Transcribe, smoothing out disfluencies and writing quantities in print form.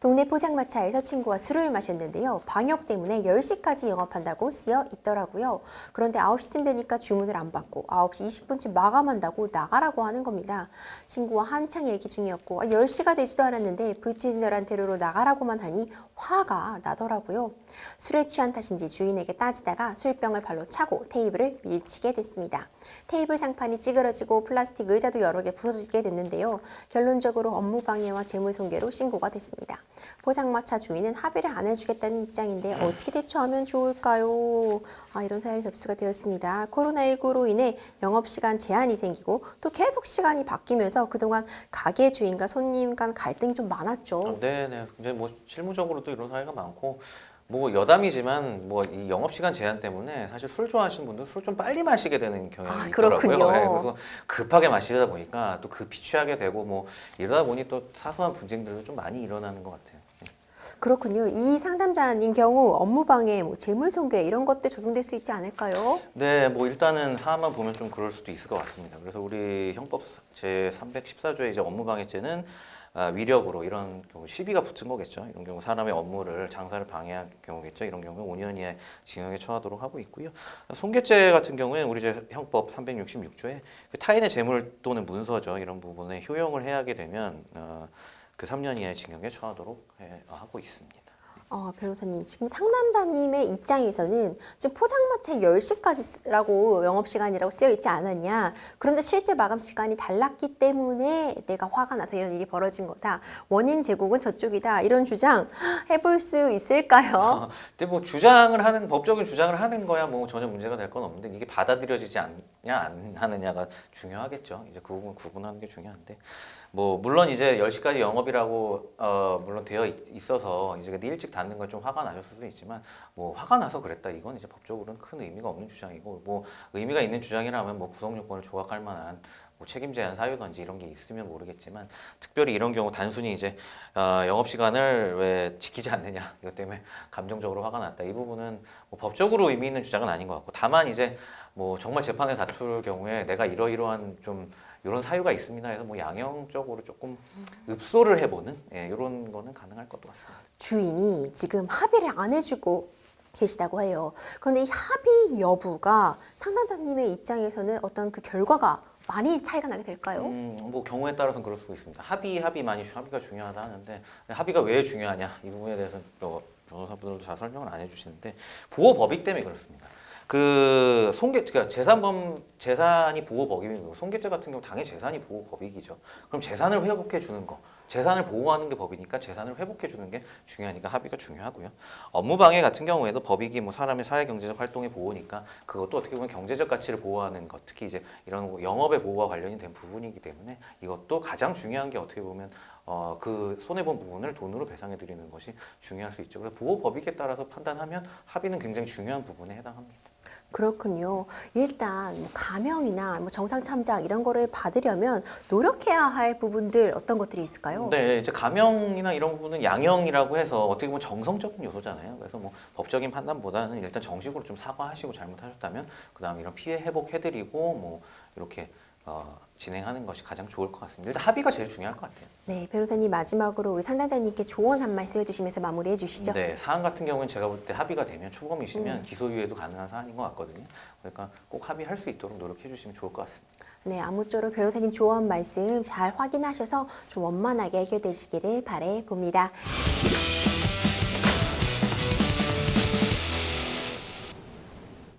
동네 포장마차에서 친구와 술을 마셨는데요. 방역 때문에 10시까지 영업한다고 쓰여 있더라고요. 그런데 9시쯤 되니까 주문을 안 받고 9시 20분쯤 마감한다고 나가라고 하는 겁니다. 친구와 한창 얘기 중이었고 10시가 되지도 않았는데 불친절한 태도로 나가라고만 하니 화가 나더라고요. 술에 취한 탓인지 주인에게 따지다가 술병을 발로 차고 테이블을 밀치게 됐습니다. 테이블 상판이 찌그러지고 플라스틱 의자도 여러 개 부서지게 됐는데요. 결론적으로 업무방해와 재물손괴로 신고가 됐습니다. 포장마차 주인은 합의를 안 해주겠다는 입장인데 어떻게 대처하면 좋을까요? 이런 사연이 접수가 되었습니다. 코로나19로 인해 영업시간 제한이 생기고 또 계속 시간이 바뀌면서 그동안 가게 주인과 손님 간 갈등이 좀 많았죠. 네네. 굉장히 뭐 실무적으로도 이런 사례가 많고 뭐 여담이지만 뭐 이 영업시간 제한 때문에 사실 술 좋아하시는 분들 술 좀 빨리 마시게 되는 경향이 있더라고요. 그렇군요. 네, 그래서 급하게 마시다 보니까 또 급히 취하게 되고 뭐 이러다 보니 또 사소한 분쟁들도 좀 많이 일어나는 것 같아요. 그렇군요. 이 상담자님 경우 업무방해, 재물손괴 이런 것들 적용될 수 있지 않을까요? 네, 뭐 일단은 사안만 보면 좀 그럴 수도 있을 것 같습니다. 그래서 우리 형법 제 314조의 이제 업무방해죄는 위력으로 이런 경우 시비가 붙은 거겠죠. 이런 경우 사람의 업무를 장사를 방해한 경우겠죠. 이런 경우에 5년 이하의 징역에 처하도록 하고 있고요. 손괴죄 같은 경우에는 우리 제 형법 366조에 그 타인의 재물 또는 문서죠. 이런 부분에 효용을 해하게 되면 그 3년 이하의 징역에 처하도록 하고 있습니다. 변호사님, 지금 상담자님의 입장에서는 지금 포장마차 10시까지라고 영업시간이라고 쓰여 있지 않았냐. 그런데 실제 마감 시간이 달랐기 때문에 내가 화가 나서 이런 일이 벌어진 거다. 원인 제공은 저쪽이다. 이런 주장 해볼 수 있을까요? 근데 뭐 주장을 하는 법적인 주장을 하는 거야 뭐 전혀 문제가 될 건 없는데 이게 받아들여지지 않냐 안 하느냐가 중요하겠죠. 이제 그 부분 구분하는 게 중요한데 뭐 물론 이제 10시까지 영업이라고 물론 되어 있어서 이제 일찍 닫는 건 좀 화가 나셨을 수도 있지만 뭐 화가 나서 그랬다 이건 이제 법적으로는 큰 의미가 없는 주장이고 뭐 의미가 있는 주장이라면 뭐 구성 요건을 조각할 만한 뭐 책임 제한 사유든지 이런 게 있으면 모르겠지만 특별히 이런 경우 단순히 이제 영업 시간을 왜 지키지 않느냐 이것 때문에 감정적으로 화가 났다 이 부분은 뭐 법적으로 의미 있는 주장은 아닌 것 같고 다만 이제 뭐 정말 재판에 다툴 경우에 내가 이러이러한 좀 이런 사유가 있습니다 해서 뭐 양형적으로 조금 읍소를 해보는 이런 거는 가능할 것 같습니다. 주인이 지금 합의를 안 해주고 계시다고 해요. 그런데 이 합의 여부가 상담자님의 입장에서는 어떤 그 결과가 많이 차이가 나게 될까요? 뭐 경우에 따라서는 그럴 수도 있습니다. 합의가 중요하다 하는데 합의가 왜 중요하냐 이 부분에 대해서는 또 변호사분들도 잘 설명을 안 해주시는데 보호법익 때문에 그렇습니다. 그 그러니까 재산이 보호법이고 손괴죄 같은 경우 당연히 재산이 보호법익이죠. 그럼 재산을 회복해 주는 거, 재산을 보호하는 게 법이니까 재산을 회복해 주는 게 중요하니까 합의가 중요하고요. 업무방해 같은 경우에도 법익이 뭐 사람의 사회경제적 활동의 보호니까 그것도 어떻게 보면 경제적 가치를 보호하는 것, 특히 이제 이런 영업의 보호와 관련이 된 부분이기 때문에 이것도 가장 중요한 게 어떻게 보면 그 손해본 부분을 돈으로 배상해 드리는 것이 중요할 수 있죠. 그래서 보호법익에 따라서 판단하면 합의는 굉장히 중요한 부분에 해당합니다. 그렇군요. 일단 뭐 가명이나 뭐 정상 참작 이런 거를 받으려면 노력해야 할 부분들 어떤 것들이 있을까요? 네, 이제 가명이나 이런 부분은 양형이라고 해서 어떻게 보면 정성적인 요소잖아요. 그래서 뭐 법적인 판단보다는 일단 정식으로 좀 사과하시고 잘못하셨다면 그다음 이런 피해 회복해드리고 뭐 이렇게 진행하는 것이 가장 좋을 것 같습니다. 일단 합의가 제일 중요할 것 같아요. 네, 변호사님 마지막으로 우리 상담자님께 조언 한 말씀 해주시면서 마무리해 주시죠. 네, 사안 같은 경우는 제가 볼 때 합의가 되면 초범이시면 기소유예도 가능한 사안인 것 같거든요. 그러니까 꼭 합의할 수 있도록 노력해 주시면 좋을 것 같습니다. 네, 아무쪼록 변호사님 조언 말씀 잘 확인하셔서 좀 원만하게 해결되시기를 바라봅니다.